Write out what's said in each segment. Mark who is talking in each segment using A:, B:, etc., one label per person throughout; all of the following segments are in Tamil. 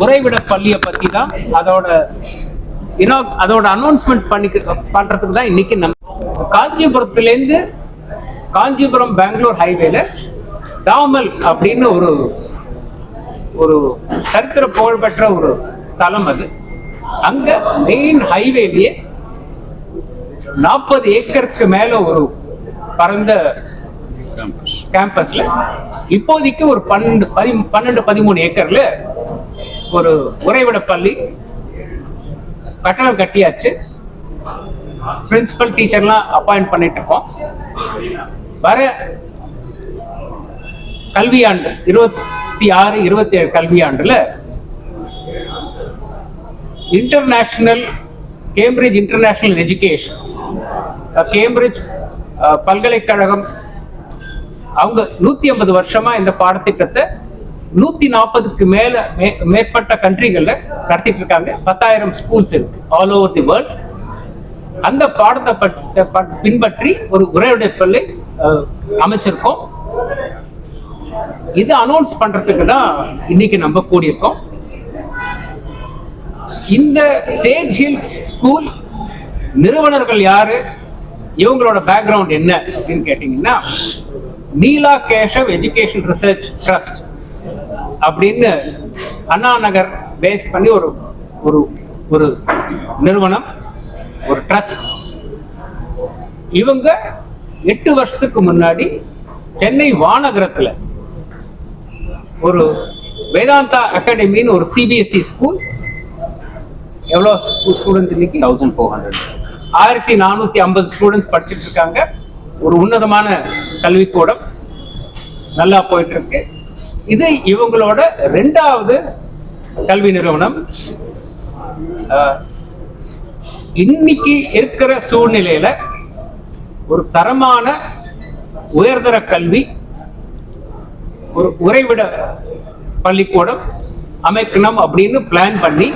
A: உறைவிட பள்ளியை பத்தி தான் அதோட அனௌன்ஸ்மெண்ட் பண்றதுக்கு தான் இன்னைக்கு நம்ம காஞ்சிபுரத்திலேருந்து காஞ்சிபுரம் பெங்களூர் ஹைவேல தாமல் அப்படின்னு ஒரு சரித்திர புகழ்பெற்ற ஒரு ஸ்தலம். அது அங்க மெயின் ஹைவேலயே 40 ஏக்கருக்கு மேல ஒரு பரந்த கேம்பஸ்ல இப்போதைக்கு ஒரு 12-13 ஏக்கர்ல ஒரு உறைவிட பள்ளி கட்டணம் கட்டியாச்சு. பிரின்சிபல் டீச்சர்லாம் அப்பாயிண்ட் பண்ணிட்டு இருக்கோம். வர கல்வியாண்டு 26-27 கல்வியாண்டுல கேம்பிரிட்ஜ் இன்டர்நேஷனல் எஜுகேஷன், கேம்பிரிட்ஜ் பல்கலைக்கழகம் அவங்க 150 வருஷமா இந்த பாடத்திட்டத்தை 140க்கு மேற்பட்ட கண்ட்ரிகள்ல நடத்திட்டு இருக்காங்க. 10,000 ஸ்கூல்ஸ் இருக்கு ஆல் ஓவர் தி வேர்ல்ட். அந்த பாடத்தை பின்பற்றி ஒரு உரையாடை பள்ளி அமைச்சிருக்கோம். இது அனௌன்ஸ் பண்றதுக்கு தான் இன்னைக்கு நம்ம கூடியிருக்கோம். இந்த சேஜ் ஹில் ஸ்கூல் நிறுவனர்கள் யாரு, இவங்களோட பேக்ரவுண்ட் என்ன அப்படின்னு கேட்டீங்கன்னா, நீலா கேஷவ் எஜுகேஷன் ரிசர்ச் ட்ரஸ்ட் அப்படின்னு அண்ணா நகர் பேஸ் பண்ணி ஒரு நிறுவனம், ஒரு ட்ரஸ்ட். இவங்க 8 வருஷத்துக்கு முன்னாடி சென்னை வானகரத்துல ஒரு வேதாந்தா அகாடமின்னு ஒரு சிபிஎஸ்இ ஸ்கூல், எவ்வளவு ஸ்டூடெண்ட்ஸ் இன்னைக்கு 1450 ஸ்டூடெண்ட்ஸ் படிச்சுட்டு இருக்காங்க. ஒரு உன்னதமான கல்விக்கூடம், நல்லா போயிட்டு இருக்கு. இது இவங்களோட 2வது கல்வி நிறுவனம். இன்னைக்கு இருக்கிற சூழ்நிலையில ஒரு தரமான உயர்தர கல்வி, ஒரு உறைவிட பள்ளிக்கூடம் அமைக்கணும் அப்படின்னு பிளான் பண்ணி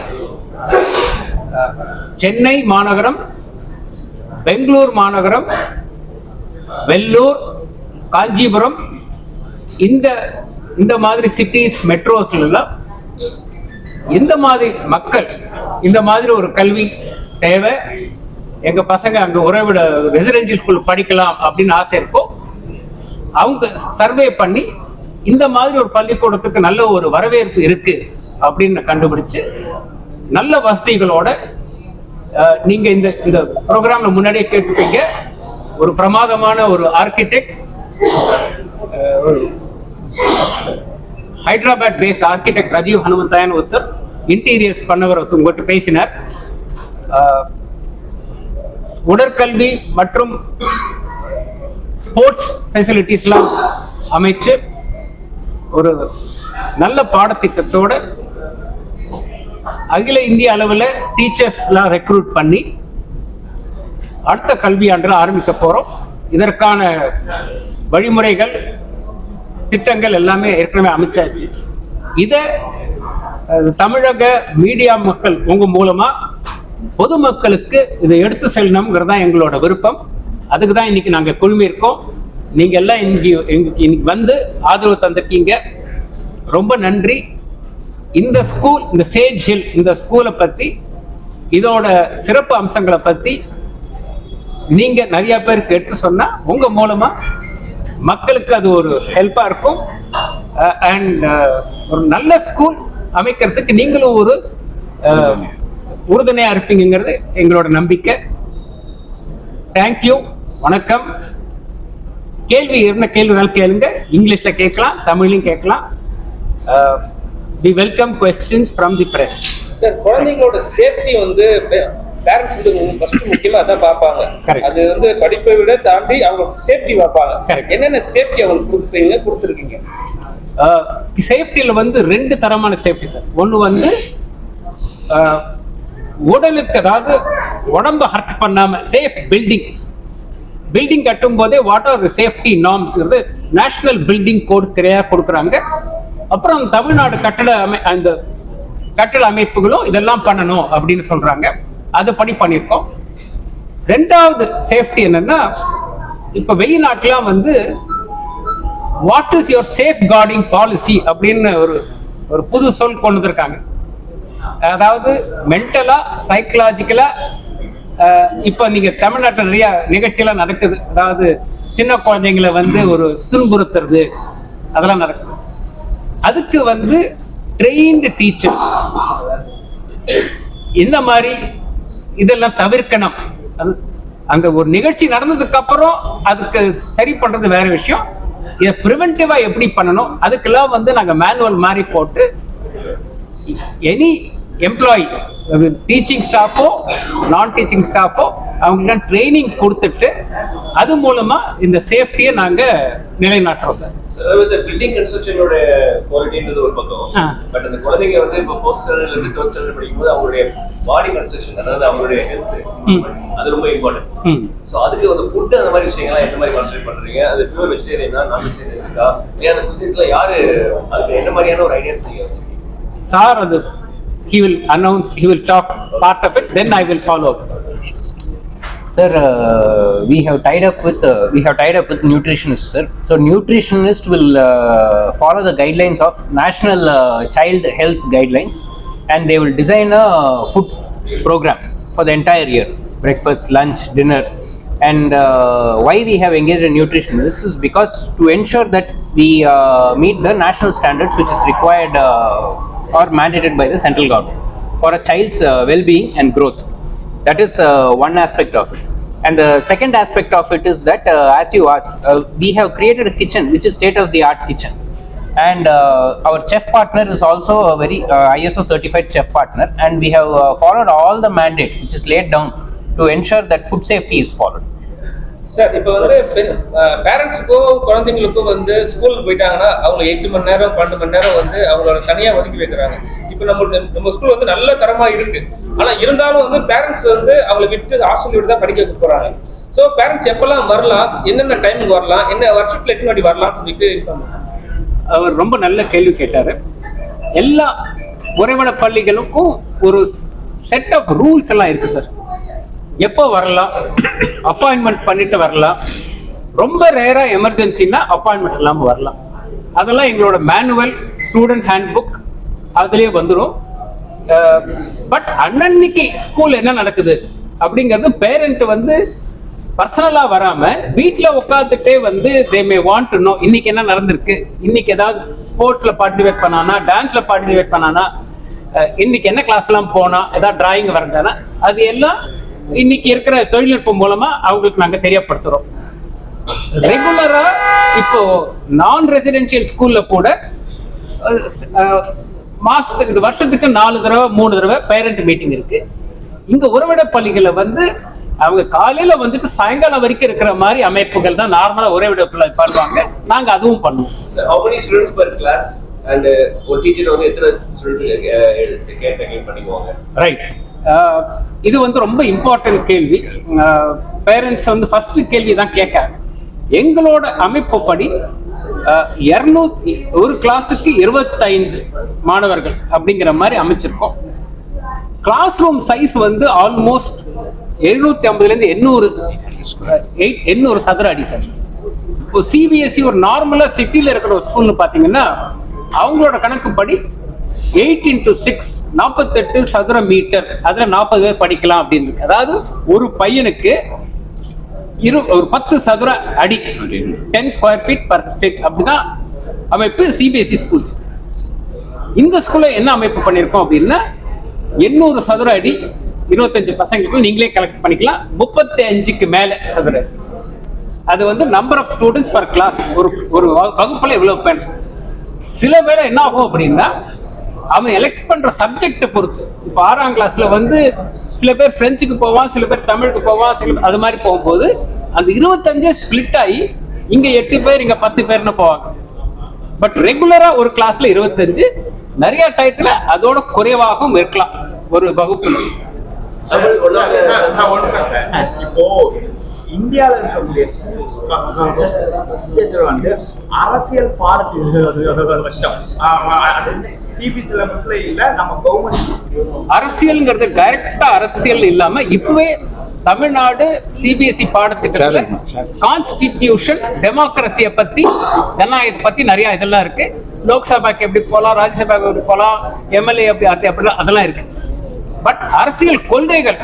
A: சென்னை மாநகரம், பெங்களூர் மாநகரம், வெள்ளூர், காஞ்சிபுரம் இந்த மாதிரி சிட்டிஸ் மெட்ரோஸ்ல எல்லாம் எந்த மாதிரி மக்கள் இந்த மாதிரி ஒரு கல்வி தேவை, எங்க பசங்க அங்க உறைவிட ரெசிடென்சியல் ஸ்கூல் படிக்கலாம் அப்படின்னு ஆசை இருக்கும், அவங்க சர்வே பண்ணி இந்த மாதிரி ஒரு பள்ளிக்கூடத்துக்கு நல்ல ஒரு வரவேற்பு இருக்கு அப்படின்னு கண்டுபிடிச்சு நல்ல வசதிகளோட, நீங்க இந்த ப்ரோக்ராம்ல முன்னாடியே கேட்டுப்பீங்க, ஒரு பிரமாதமான ஒரு architect, Hyderabad based architect Rajeev Hanumanthayan ஒருத்தர் இன்டீரியர்ஸ் பண்ணவர் உங்கள்கிட்ட பேசினார். உடற்கல்வி மற்றும் ஸ்போர்ட்ஸ் ஃபெசிலிட்டிஸ்லாம் அமைச்சு ஒரு நல்ல பாடத்திட்டத்தோட அகில இந்திய அளவில் டீச்சர்ஸ்லாம் ரெக்ரூட் பண்ணி அடுத்த கல்வியாண்டில் ஆரம்பிக்க போறோம். இதற்கான வழிமுறைகள், திட்டங்கள் எல்லாமே ஏற்கனவே அமைச்சாச்சு. இதை தமிழக மீடியா மக்கள் உங்க மூலமா பொதுமக்களுக்கு இதை எடுத்து செல்லணுங்கிறது தான் எங்களோட விருப்பம். அதுக்கு தான் இன்னைக்கு நாங்க குழுமி இருக்கோம். நீங்க எல்லாம் இன்னைக்கு வந்து ஆதரவு தந்திருக்கீங்க, ரொம்ப நன்றி. இந்த ஸ்கூல், இந்த சேஜ் ஹில் இந்த ஸ்கூலை பத்தி, இதோட சிறப்பு அம்சங்களை பத்தி நீங்க நிறைய பேருக்கு எடுத்து சொன்னா உங்க மூலமா மக்களுக்கு அது ஒரு ஹெல்ப்பா இருக்கும். அண்ட் ஒரு நல்ல ஸ்கூல் அமைக்கிறதுக்கு நீங்களும் ஒரு உறுதுணையா இருப்பீங்கிறது எங்களோட நம்பிக்கை. தேங்க்யூ, வணக்கம். கேள்வி என்ன கேள்வினாலும் கேளுங்க, இங்கிலீஷ்ல கேட்கலாம், தமிழ்லையும் கேட்கலாம். we welcome questions from the press.
B: Sir, குழந்தைங்களோட சேஃப்டி வந்து பேரண்ட்ஸ் வந்து ஃபர்ஸ்ட் முக்கியமா அதான் பார்ப்பாங்க. அது வந்து படிப்பை விட தாண்டி அவங்க சேஃப்டி பார்ப்பாங்க. என்னென்ன சேஃப்டி அவங்களுக்கு கொடுத்துருக்கீங்க?
A: சேஃப்டியில வந்து 2 தரமான சேஃப்டி சார். ஒன்று வந்து உடலுக்கு, அதாவது உடம்ப ஹர்ட் பண்ணாம சேஃப் பில்டிங் கட்டும் போதே வாட் ஆர் சேஃப்டி நார்ம்ஸ்ங்கிறது நேஷனல் பில்டிங் கோட் கொடுக்குறாங்க. அப்புறம் தமிழ்நாடு கட்டட அமைப்புகளும் இதெல்லாம் பண்ணணும் அப்படின்னு சொல்றாங்க. அது படி பண்ணியிருக்கோம். 2வது சேஃப்டி என்னன்னா, இப்ப வெளிநாட்டுலாம் வந்து what is your safe guarding policy அப்படின்னு ஒரு புது சொல் கொண்டு வந்திருக்காங்க. அதாவது மென்டலா சைக்கலாஜிக்கலா இப்ப நீங்க தமிழ்நாட்டில் நிறைய நிகழ்ச்சியெல்லாம் நடக்குது. அதாவது சின்ன குழந்தைங்களை வந்து ஒரு துன்புறுத்துறது அதெல்லாம் நடக்குது. அதுக்கு வந்து ட்ரெயின்டு டீச்சர்ஸ் இந்த மாதிரி இதெல்லாம் தவிர்க்கணும். அது அந்த ஒரு நிகழ்ச்சி நடந்ததுக்கு அப்புறம் அதுக்கு சரி பண்றது வேற விஷயம். இதை ப்ரிவென்டிவா எப்படி பண்ணணும் அதுக்கெல்லாம் வந்து நாங்க மேனுவல் மாதிரி போட்டு எனி எம்ப்ளாயி டீச்சிங் ஸ்டாஃபோ நான் டீச்சிங் ஸ்டாஃபோ அவங்களுக்கு ட்ரைனிங் கொடுத்துட்டு அது மூலமா இந்த சேஃப்டியை நாங்க நிலைநாட்டுறோம் சார்.
C: பில்டிங் கன்ஸ்ட்ரக்ஷனோட குவாலிட்டின்றது ஒரு பக்கம். பட் அந்த குழந்தைங்க வந்து இப்போ 4th ஸ்டாண்டர்ட்ல இருந்து 12th ஸ்டாண்டர்ட் படிக்கும்போது அவங்களுடைய பாடி கன்ஸ்ட்ரக்ஷன், அதாவது அவங்களுடைய ஹெல்த், அது ரொம்ப இம்பார்ட்டன்ட். ஸோ அதுக்கு வந்து ஃபுட் அந்த மாதிரி விஷயங்கள்லாம் எந்த மாதிரி கான்சென்ட்ரேட் பண்றீங்க? அது பியூர் வெஜிடேரியனா நான் வெஜிடேரியன் இருக்கா? ஏன் அந்த குசின்ஸ்ல யாரு அதுக்கு என்ன மாதிரியான ஒரு ஐடியாஸ் நீங்க வச்சிருக்கீங்க
A: சார்? அது he will announce, he will talk part of it, then I will follow up.
D: Sir, we have tied up with nutritionists, sir. So nutritionist will follow the guidelines of national child health guidelines, and they will design a food program for the entire year: breakfast, lunch, dinner. And why we have engaged a nutritionist is because to ensure that we meet the national standards which is required or mandated by the central government for a child's well-being and growth. That is one aspect of it. And the second aspect of it is that, as you asked, we have created a kitchen which is state-of-the-art kitchen. And our chef partner is also a very ISO certified chef partner, and we have followed all the mandate which is laid down to ensure that food safety is followed.
B: Sir, இப்போ வந்து பேரண்ட்ஸுக்கும் குழந்தைங்களுக்கும் வந்து ஸ்கூலுக்கு போயிட்டாங்கன்னா அவங்க 8 மணி நேரம் 12 மணி நேரம் வந்து அவங்களோட தனியாக ஒதுக்கி வைக்கிறாங்க. இப்போ நம்ம ஸ்கூல் வந்து நல்ல தரமா இருக்கு, ஆனா இருந்தாலும் வந்து பேரண்ட்ஸ் வந்து அவங்களை விட்டு ஹாஸ்டல் விட்டு தான் படிக்க வைக்க போறாங்க. ஸோ பேரண்ட்ஸ் எப்பெல்லாம் வரலாம், என்னென்ன டைமுக்கு வரலாம், என்ன வருஷத்துல எத்தனை வாட்டி வரலாம்னு சொல்லிட்டு
A: அவர் ரொம்ப நல்ல கேள்வி கேட்டாரு. எல்லா உறைவிட பள்ளிகளுக்கும் ஒரு செட் ஆஃப் ரூல்ஸ் எல்லாம் இருக்கு சார். எப்போ வரலாம், அப்பாயின்மெண்ட் பண்ணிட்டு வரலாம், ரொம்ப ரேரா எமர்ஜென்சின்னா அப்பாயின்மெண்ட் இல்லாமல் வரலாம். அதெல்லாம் எங்களோட மேனுவல் ஸ்டூடெண்ட் ஹேண்ட் புக் அதுலேயே வந்துடும். பட் அன்னன்னைக்கு ஸ்கூல் என்ன நடக்குது அப்படிங்கிறது பேரண்ட் வந்து பர்சனலா வராம வீட்டில் உட்காந்துட்டே வந்து தே மே வாண்ட் டு நோ இன்னைக்கு என்ன நடந்திருக்கு, இன்னைக்கு ஏதாவது ஸ்போர்ட்ஸ்ல பார்ட்டிசிபேட் பண்ணானா, டான்ஸ்ல பார்ட்டிசிபேட் பண்ணானா, இன்னைக்கு என்ன கிளாஸ்லாம் போனா, ஏதாவது டிராயிங் வரைஞ்சானா, அது எல்லாம் இன்னைக்கு இருக்கிற தொழில்நுட்பம் மூலமா அவங்களுக்கு நாங்க தெரியப்படுத்துறோம். ரெகுலரா இப்போ நான் ரெசிடென்சியல் ஸ்கூல்ல கூட மாசத்துக்கு வருஷத்துக்கு 4 தடவை 3 தடவை பேரண்ட் மீட்டிங் இருக்கு. இங்க உறவிட பள்ளிகளை வந்து அவங்க காலையில வந்துட்டு சாயங்காலம் வரைக்கும் இருக்கிற மாதிரி அமைப்புகள் தான் நார்மலா உறவிட பண்ணுவாங்க. நாங்க அதுவும் பண்ணுவோம்.
C: How many students per class and ஒரு டீச்சர் வந்து எத்தனை ஸ்டூடண்ட்ஸ் கேர் பண்ணிக்குவாங்க?
A: ரைட், இது வந்து ரொம்ப இம்பார்ட்டன்ட் கேள்வி. பேரண்ட்ஸ் வந்து ஃபர்ஸ்ட் கேள்வி தான் கேட்க. எங்களோட அமைப்பு படி 200 ஒரு கிளாஸுக்கு 25 மாணவர்கள் அப்படிங்கிற மாதிரி அமைச்சிருக்கோம். கிளாஸ் ரூம் சைஸ் வந்து ஆல்மோஸ்ட் 750 800 சதுர அடி சார். இப்போ சிபிஎஸ்இ ஒரு நார்மலா சிட்டியில இருக்கிற ஒரு ஸ்கூல்னு பாத்தீங்கன்னா அவங்களோட கணக்குப்படி 8 into 6 48 சதுர மீட்டர், அதுல 40 பேர் படிக்கலாம் அப்படின்னு இருக்கு. அதாவது ஒரு பையனுக்கு ஒரு 10 சதுர அடி 10 ஸ்கொயர் ஃபீட் பர் ஸ்டேட் அப்படிதான் அமைப்பு சிபிஎஸ்இ ஸ்கூல்ஸ். இந்த ஸ்கூல்ல என்ன அமைப்பு பண்ணிருக்கோம் அப்படின்னா 800 சதுர அடி 25 பசங்களுக்கு நீங்களே கலெக்ட் பண்ணிக்கலாம். 35க்கு மேல சதுர அது வந்து number of students per class. ஒரு வகுப்புல இவ்வளவு பேர். சில பேர் என்ன ஆகும் அப்படின்னா அவன் எலெக்ட் பண்ற சப்ஜெக்டை பொறுத்து. இப்போ 6ஆம் கிளாஸ்ல வந்து சில பேர் பிரெஞ்சுக்கு போவான், சில பேர் தமிழுக்கு போவான், சில அது மாதிரி போகும்போது அந்த 25 ஸ்பிளிட் ஆகி இங்க 8 பேர் இங்க 10 பேர்னு போவாங்க. பட் ரெகுலரா ஒரு கிளாஸ்ல 25, நிறைய டயத்துல அதோட குறைவாகவும் இருக்கலாம் ஒரு வகுப்புல.
E: இப்போ இந்தியாவில் இருக்கக்கூடிய டீச்சர் வந்து அரசியல் சிபி சிலபஸ்ல இல்ல, நம்ம கவர்மெண்ட்
A: அரசியல்ங்கிறது டைரக்டா அரசியல் இல்லாம இப்பவே தமிழ்நாடு சிபிஎஸ்இ பாடத்திட்டத்துல கான்ஸ்டிடியூஷன், டெமோக்ரஸியை பத்தி, ஜனநாயகத்தை பத்தி நிறைய இதெல்லாம் இருக்கு. லோக்சபாக்கு எப்படி போகலாம், ராஜ்யசபாக்கு எப்படி போகலாம், எம்எல்ஏ எப்படி அப்படிலாம் அதெல்லாம் இருக்கு. பட் அரசியல் கொள்கைகள்,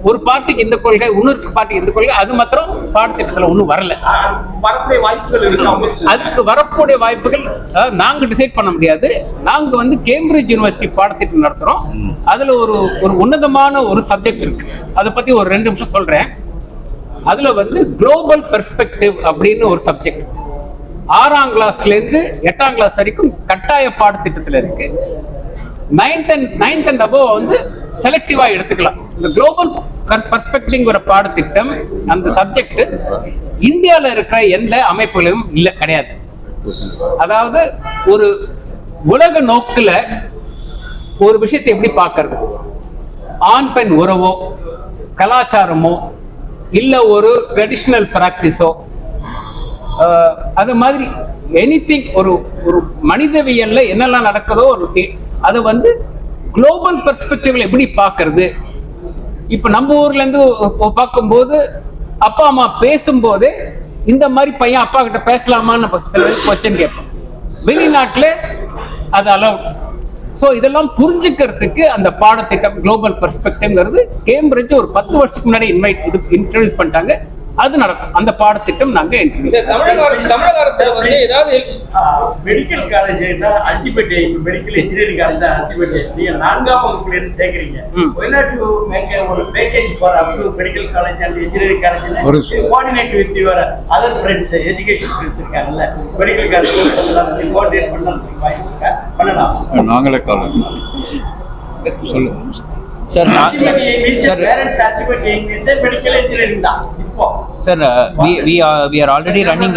A: ஒரு பார்ட்டிக்கு இந்த கொள்கை, இன்னொரு பார்ட்டிக்கு இந்த கொள்கை, அது மாத்திரம் பாடத்திட்டத்துல ஒன்றும் வரல.
E: வரக்கூடிய வாய்ப்புகள் இருக்கு அவங்க
A: அதுக்கு வரக்கூடிய வாய்ப்புகள் அதாவது நாங்க டிசைட் பண்ண முடியாது. நாங்க வந்து கேம்பிரிட்ஜ் யூனிவர்சிட்டி பாடத்திட்டம் நடத்துறோம். அதுல ஒரு உன்னதமான ஒரு சப்ஜெக்ட் இருக்கு. அதை பத்தி ஒரு 2 நிமிஷம் சொல்றேன். அதுல வந்து குளோபல் பெர்ஸ்பெக்டிவ் அப்படின்னு ஒரு சப்ஜெக்ட் 6ஆம் கிளாஸ்ல இருந்து 8ஆம் கிளாஸ் வரைக்கும் கட்டாய பாடத்திட்டத்துல இருக்கு. 9th and above வந்து செலக்டிவா எடுத்துக்கலாம். இந்த குளோபல் பெர்ஸ்பெக்டிவ்ங்கிற பாடத்திட்டம், அந்த சப்ஜெக்ட் இந்தியால இருக்கிற எந்த அமைப்புகளும் இல்ல, கிடையாது. அதாவது ஒரு உலக நோக்குல ஒரு விஷயத்தை எப்படி பார்க்கிறது, ஆண் பெண் உறவோ, கலாச்சாரமோ, இல்ல ஒரு ட்ரெடிஷனல் பிராக்டிஸோ, அது மாதிரி எனிதிங், ஒரு மனிதவியல்ல என்னெல்லாம் நடக்குதோ அது வந்து குளோபல் பெர்ஸ்பெக்டிவ்ல எப்படி பார்க்கிறது. இப்ப நம்ம ஊர்ல இருந்து பார்க்கும்போது அப்பா அம்மா பேசும்போது இந்த மாதிரி பையன் அப்பா கிட்ட பேசலாமான்னு சில கொஸ்டின் கேட்போம். வெளிநாட்டுல அது அலவுட். ஸோ இதெல்லாம் புரிஞ்சுக்கிறதுக்கு அந்த பாடத்திட்டம் குளோபல் பெர்ஸ்பெக்டிவ்ங்கிறது கேம்பிரிட்ஜ் ஒரு 10 வருஷத்துக்கு முன்னாடி இன்ட்ரோடியூஸ் பண்ணிட்டாங்க. அது நடக்கும். அந்த பாடத்திட்டம் நாங்க
B: தமிழக அரசு வந்து ஏதாவது
E: medical college ultimate, medical engineering college தான் அல்டிமேட். நீங்க 4ஆம் வகுப்புல இருந்து சேர்க்கறீங்க. ஒரு package for up to medical college and engineering college coordinate with your other friends, education friends இருக்காங்கல்ல, மெடிக்கல் காலேஜ் எல்லாம் கோஆர்டினேட் பண்ணலாம்.
F: நாங்களே காலேஜ் சொல்லுங்க
D: sir.
E: Parents ultimate English medical engineering தான்.
D: Sir, we are already running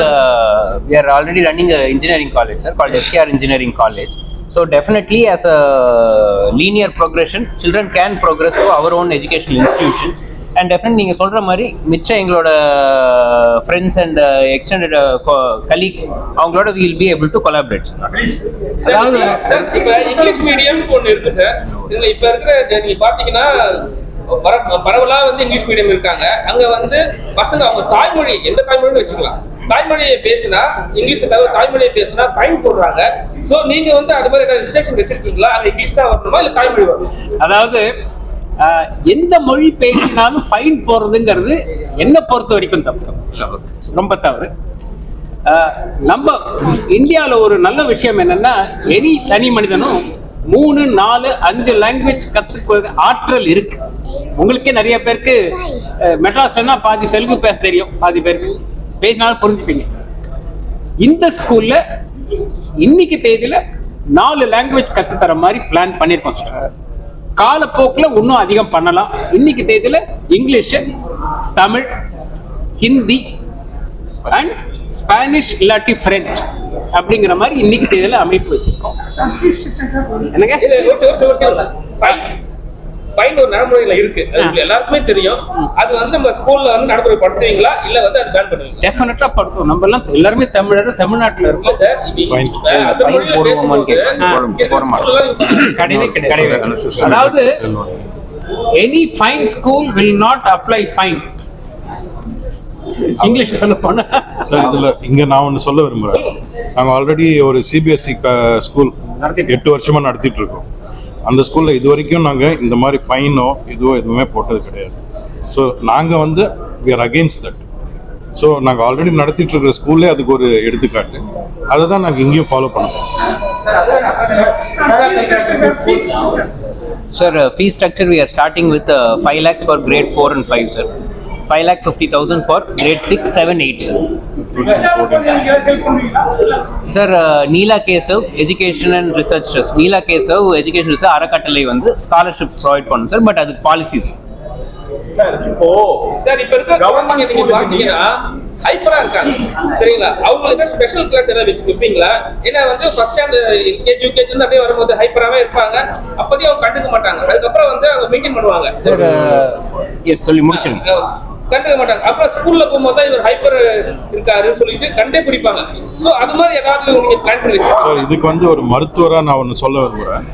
D: a engineering college, sir, called SKR Engineering College. So definitely, as a linear progression, children can progress to our own educational institutions. And definitely, நீங்க சொல்ற மாதிரி மிச்ச எங்களோட friends and extended colleagues, அவங்களோட we will be able to collaborate.
B: அதாவது சார், இப்ப இங்கிலீஷ் மீடியம் ஒன்று இருக்கு சார். இதுல இப்ப இருக்கிற நீங்க பாத்தீங்கன்னா பரவலா வந்து இங்கிலீஷ் மீடியம் இருக்காங்க. அங்க வந்து பசங்க அவங்க தாய்மொழி, எந்த தாய்மொழின்னு வச்சுக்கலாம், தாய்மொழியை பேசினா இங்கிலீஷ் தவிர தாய்மொழியை பேசினா ஃபைன் போடுறாங்க. சோ நீங்க வந்து அது மாதிரி ஏதாவது ரிஸ்ட்ரிக்ஷன் வச்சிருக்கீங்களா? அங்க இங்கிலீஷ் தான் வரணுமா இல்ல தாய்மொழி வரணும்?
A: அதாவது எந்த மொழி பேசினாலும் ஃபைன் போடுறதுங்கிறது என்ன பொறுத்த வரைக்கும் தப்பு, ரொம்ப தவறு. நம்ம இந்தியாவில் ஒரு நல்ல விஷயம் என்னன்னா, எனி தனி மனிதனும் 3, 4, 5 லாங்குவேஜ் கத்துக்க ஆற்றல் இருக்கு. உங்களுக்கே நிறைய பேருக்கு மெட்ராஸ்லன்னா பாதி தெலுங்கு பேச தெரியும், பாதி பேருக்கு பேசினாலும் புரிஞ்சுப்பீங்க. இந்த ஸ்கூல்ல இன்னைக்கு தேதியில 4 லாங்குவேஜ் கத்து தர மாதிரி பிளான் பண்ணிருக்கோம் சார். காலப்போக்கில் இன்னும் அதிகம் பண்ணலாம். இன்னைக்கு தேதியில English, Tamil, Hindi and Spanish இல்லாட்டி பிரெஞ்சு அப்படிங்கிற மாதிரி இன்னைக்கு தேதியில அமைப்பு வச்சிருக்கோம். என்னங்க
B: ஃபைன் ஒரு நடைமுறையில இருக்கு, அது எல்லாருக்குமே தெரியும். அது வந்து நம்ம ஸ்கூல்ல வந்து நடைமுறைப்படுத்துவீங்களா இல்ல வந்து அது பேன் பண்ணுவீங்களா?
A: டெஃபினட்டா படுத்துவோம். நம்ம எல்லாம் எல்லாருமே தமிழ்நாட்டுல இருக்கோம் சார். கிடையவே கிடையாது. அதாவது any fine school will not apply fine. English சொல்ல போனா
F: சார், இதுல இங்க நான் ஒன்று சொல்ல விரும்புறேன். நாங்கள் ஆல்ரெடி ஒரு சிபிஎஸ்சி ஸ்கூல் 8 வருஷமா நடத்திட்டு இருக்கோம். அந்த ஸ்கூல்ல இது வரைக்கும் நாங்கள் இந்த மாதிரி ஃபைனோ எதுவுமே போட்டது கிடையாது. ஸோ நாங்கள் வந்து we are against that. So நாங்கள் ஆல்ரெடி நடத்திட்டு இருக்கிற ஸ்கூல்லே அதுக்கு ஒரு எடுத்துக்காட்டு. அதை தான் நாங்கள் இங்கேயும் ஃபாலோ பண்ணுறோம்.
D: Sir, fee structure we are starting with 5 lakhs for grade 4 and 5, sir. 5,50,000 for grade 6, 7, 8, sir. Sir, Neela Kesav Education and Research Trust, Neela Kesav Education Research அறக்கட்டளை வந்து ஸ்காலர்ஷிப்ஸ் ப்ரொவைட் பண்ணும் சார். பட் அது பாலிசிஸ்
B: சார். இப்ப இருக்க கவர்மெண்ட் நீங்க பாத்தீங்கன்னா ஹைப்பரா இருக்காங்க, சரிங்களா? அவங்களுக்கு ஸ்பெஷல் கிளாஸ் ஏதாவது வைப்பீங்களா? ஏன்னா வந்து ஃபர்ஸ்ட் ஸ்டாண்டர்ட் எல்கேஜி யூகேஜி வந்து அப்படியே வரும்போது ஹைப்பராவே இருப்பாங்க. அப்போதையும் அவங்க கண்டுக்க மாட்டாங்க. அதுக்கப்புறம் வந்து அவங்க மெயின்டைன் பண்ணுவாங்க
D: சார். எஸ், சொல்லி முடிச்சிருங்க.
B: கண்டுக்க மாட்டாங்க. அப்புறம் ஸ்கூல்ல போகும்போது தான் இவர் ஹைப்பர் இருக்காருன்னு சொல்லிட்டு கண்டே பிடிப்பாங்க. ஸோ அது மாதிரி ஏதாவது நீங்க பிளான் பண்ணி
F: சார், இதுக்கு வந்து ஒரு மருத்துவராக நான் ஒன்று சொல்ல விரும்புகிறேன்.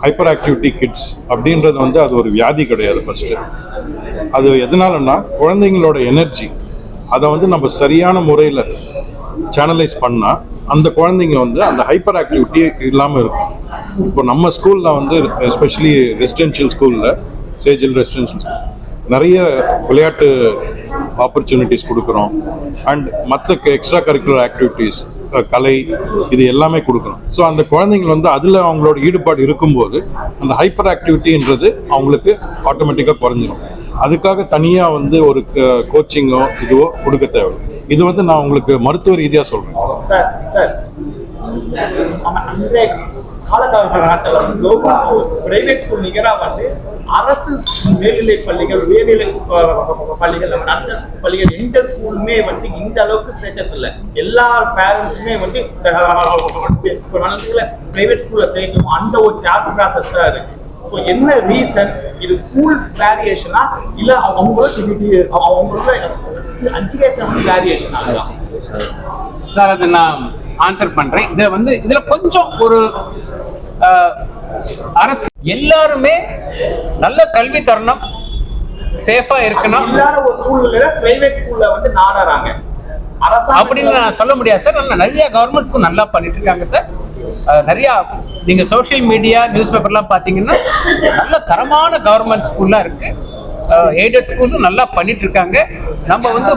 F: ஹைப்பர் ஆக்டிவிட்டி கிட்ஸ் அப்படின்றது வந்து அது ஒரு வியாதி கிடையாது. ஃபர்ஸ்ட் அது எதனாலன்னா, குழந்தைங்களோட எனர்ஜி அதை வந்து நம்ம சரியான முறையில் சேனலைஸ் பண்ணால் அந்த குழந்தைங்க வந்து அந்த ஹைப்பர் ஆக்டிவிட்டி இல்லாமல் இருக்கும். இப்போ நம்ம ஸ்கூலில் வந்து எஸ்பெஷலி ரெசிடென்ஷியல் ஸ்கூலில் சேஜில் ரெசிடென்ஷியல் ஸ்கூல் நிறைய விளையாட்டு ஆப்பர்ச்சுனிட்டிஸ் கொடுக்குறோம். அண்ட் மற்ற எக்ஸ்ட்ரா கரிக்குலர் ஆக்டிவிட்டீஸ், கலை, இது எல்லாமே கொடுக்குறோம். ஸோ அந்த குழந்தைங்கள் வந்து அதில் அவங்களோட ஈடுபாடு இருக்கும்போது அந்த ஹைப்பர் ஆக்டிவிட்டின்றது அவங்களுக்கு ஆட்டோமேட்டிக்காக குறைஞ்சிடும். அதுக்காக தனியாக வந்து ஒரு கோச்சிங்கோ இதுவோ கொடுக்க தேவை. இது வந்து நான் உங்களுக்கு மருத்துவ ரீதியாக சொல்கிறேன்.
E: சார் அந்த காலகட்டத்தில் கவர்மெண்ட் ஸ்கூல், பிரைவேட் ஸ்கூல் நிகராக வந்து அரசு மேல்நிலை பள்ளிகள், உயர்நிலை பள்ளிகள், அந்த பள்ளிகள் எந்த ஸ்கூலுமே வந்து இந்த அளவுக்கு ஸ்டேட்டஸ் இல்லை. எல்லா பேரண்ட்ஸுமே வந்து பிரைவேட் ஸ்கூல்ல சேர்க்கணும் அந்த ஒரு தாட் ப்ராசஸ் தான் இருக்கு. ஸோ என்ன ரீசன்? இது ஸ்கூல் வேரியேஷனா இல்லை அவங்களோட எஜுகேஷன் வேரியேஷன் ஆகுதா?
A: சார் அது நான் ஆன்சர் பண்றேன். இதுல கொஞ்சம் ஒரு அரசு எல்லாருமே நல்ல கல்வி தரணும், சேஃபா இருக்கணும்.
E: இல்லாத ஒரு சூழ்நிலையில பிரைவேட் ஸ்கூல்ல வந்து நாடுறாங்க
A: அப்படின்னு நான் சொல்ல முடியாது சார். நிறைய கவர்மெண்ட் ஸ்கூல் நல்லா பண்ணிட்டு இருக்காங்க சார். நிறைய நீங்க சோஷியல் மீடியா, நியூஸ் பேப்பர்லாம் பாத்தீங்கன்னா நல்ல தரமான கவர்மெண்ட் ஸ்கூல்லாம் இருக்கு. எய்டட் ஸ்கூல்ஸும் நல்லா பண்ணிட்டு இருக்காங்க. நம்ம வந்து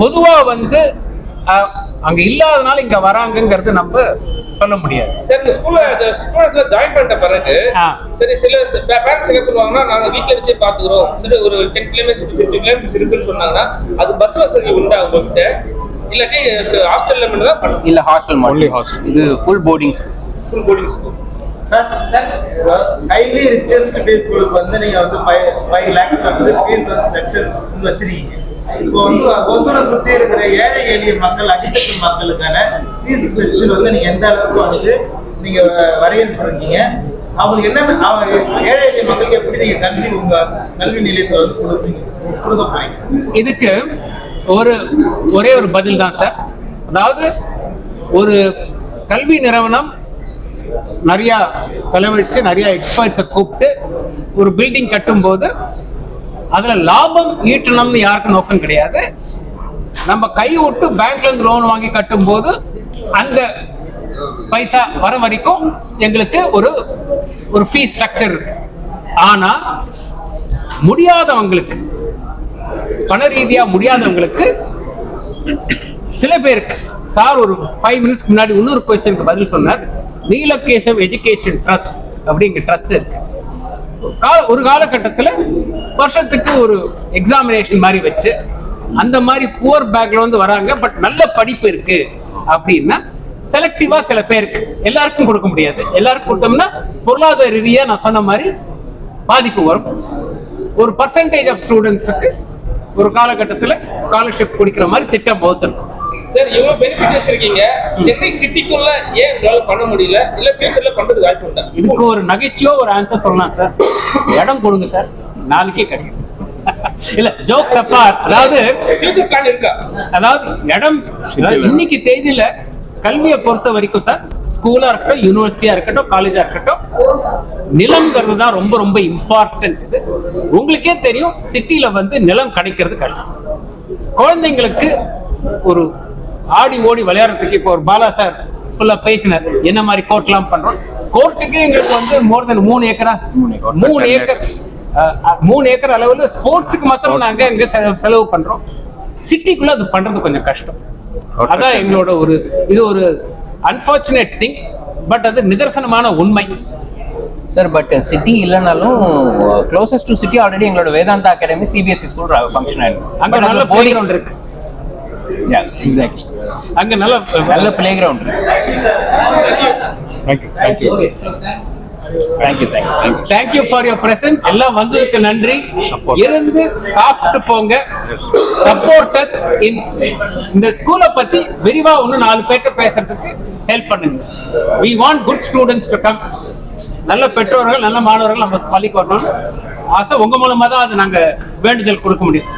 A: பொதுவா வந்து அங்க இல்லாதனால இங்க வராங்கிறது நம்ம சொல்ல முடியாது.
B: சரி, இந்த ஸ்டூடெண்ட்ஸ்ல ஜாயின் பண்ணிட்ட பிறகு சரி சில பேரண்ட்ஸ் என்ன சொல்லுவாங்கன்னா, நாங்க வீட்டுல வச்சே பாத்துக்கிறோம், சரி ஒரு 10 கிலோமீட்டர்ஸ் 15 கிலோமீட்டர்ஸ் இருக்குன்னு சொன்னாங்கன்னா அது பஸ் வசதி உண்டா உங்ககிட்ட? இல்லாட்டி ஹாஸ்டல்ல மட்டும் தான்?
D: இல்ல, ஹாஸ்டல்
F: ஒன்லி ஹாஸ்டல்.
D: இது full boarding school.
B: Full boarding school.
E: Sir highly richest பீப்புளுக்கு வந்து நீங்க வந்து 5 lakhs வந்து ஃபீஸ் வந்து ஸ்ட்ரக்சர் வச்சிருக்கீங்க. இப்போ வந்து ஒசூரை சுத்தி இருக்கிற ஏழை எளிய மக்கள், அடித்தட்டு மக்களுக்கான ஃபீஸ் ஸ்ட்ரக்சர் வந்து நீங்க எந்த அளவுக்கு வந்து நீங்க வரையறுப்பீங்க? அவங்களுக்கு என்ன ஏழை எளிய மக்களுக்கு எப்படி நீங்க கல்வி, உங்க கல்வி நிலையத்தை வந்து கொடுக்க போறீங்க?
A: இதுக்கு ஒரே ஒரு பதில் தான் சார். அதாவது ஒரு கல்வி நிறுவனம் நிறைய செலவழிச்சு நிறைய எக்ஸ்பர்ட்ஸை கூப்பிட்டு ஒரு பில்டிங் கட்டும் போது அதுல லாபம் ஈட்டணும்னு யாருக்கும் நோக்கம் கிடையாது. நம்ம கை விட்டு பேங்க்ல இருந்து லோன் வாங்கி கட்டும் போது அந்த பைசா வர வரைக்கும் எங்களுக்கு ஒரு ஃபீஸ் ஸ்ட்ரக்சர் இருக்கு. ஆனா முடியாதவங்களுக்கு, பண ரீதியா முடியாதவங்களுக்கு சில பேருக்கு சார் ஒரு 5 மினிட்ஸ்க்கு முன்னாடி இன்னொரு கொஸ்டினுக்கு பதில் சொன்னார். நீலகேசவ் எஜுகேஷன் ட்ரஸ்ட் அப்படிங்கிற ட்ரஸ்ட் இருக்கு. ஒரு காலகட்டத்தில் வருஷத்துக்கு ஒரு எக்ஸாமினேஷன் மாதிரி வச்சு அந்த மாதிரி புவர் பேக்ரவுண்ட் வராங்க, பட் நல்ல படிப்பு இருக்கு அப்படின்னா செலக்டிவா சில பேருக்கு, எல்லாருக்கும் கொடுக்க முடியாது. எல்லாருக்கும் கொடுத்தோம்னா பொருளாதார ரீதியா நான் சொன்ன மாதிரி பாதிப்பு வரும். ஒரு பர்சன்டேஜ் ஆஃப் ஸ்டூடெண்ட்ஸுக்கு ஒரு காலகட்டத்தில் ஸ்காலர்ஷிப் கொடுக்கிற மாதிரி திட்டம் வகுத்திருக்கும்.
B: சார், இவ்வளவு பெனிஃபிட் வச்சிருக்கீங்க, சென்னை சிட்டிக்குள்ள ஏன் உங்களால பண்ண முடியல? இல்ல ஃபியூச்சர்ல பண்றதுக்கு வாய்ப்பு உண்டா?
A: இதுக்கு ஒரு நகைச்சுவோ ஒரு ஆன்சர் சொல்லலாம் சார். இடம் கொடுங்க சார், நாளைக்கே கிடைக்கும். இல்ல ஜோக்ஸ் அப்பார்ட், அதாவது
B: ஃபியூச்சர் பிளான் இருக்கா?
A: அதாவது இடம் இன்னைக்கு தேதியில கல்வியை பொறுத்த வரைக்கும் சார், ஸ்கூலா இருக்கட்டும், யூனிவர்சிட்டியா இருக்கட்டும், காலேஜா இருக்கட்டும், நிலம்ங்கிறது தான் ரொம்ப ரொம்ப இம்பார்ட்டன்ட். இது உங்களுக்கே தெரியும், சிட்டில வந்து நிலம் கிடைக்கிறது கஷ்டம். குழந்தைங்களுக்கு ஒரு ஆடி ஓடி விளையாடுறதுக்கு இப்போ ஒரு பாலா சார் ஃபுல்லா பேசினார், என்ன மாதிரி கோர்ட்லாம் பண்றோம். கோர்ட்டுக்கு எங்களுக்கு வந்து மோர் தென் 3 ஏக்கரா 3 ஏக்கர் அளவுல ஸ்போர்ட்ஸுக்கு மாத்திரம் நாங்க இங்க செலவு பண்றோம். சிட்டிக்குள்ள அது பண்றது கொஞ்சம் கஷ்டம். அதான் எங்களோட இது ஒரு அன்பார்ச்சுனேட் திங், பட் அது நிதர்சனமான உண்மை
D: சார். பட் சிட்டி இல்லைனாலும் க்ளோசஸ்ட் டு சிட்டி ஆல்ரெடி எங்களோட Vedanta academy CBSE school function ஆயிருக்கு.
A: அங்க நல்ல பிளே கிரவுண்ட் இருக்கு.
D: எக்ஸாக்ட்லி,
A: அங்க நல்ல
D: பிளே கிரவுண்ட் இருக்கு.
A: Thank you for your presence. எல்லாம் வந்ததுக்கு நன்றி. இருந்து சாப்பிட்டு போங்க. சப்போர்ட்டர்ஸ் இந்த ஸ்கூலை பத்தி விரிவா இன்னும் 4 பேர்ட்ட பேசுறதுக்கு ஹெல்ப் பண்ணுங்க. we want good students to come. நல்ல பெற்றோர்கள், நல்ல மாணவர்கள் நம்ம பள்ளிக்கு வரணும். ஆசை உங்க மூலமா தான் அது நாங்க வேண்டுதல் கொடுக்க முடியும்.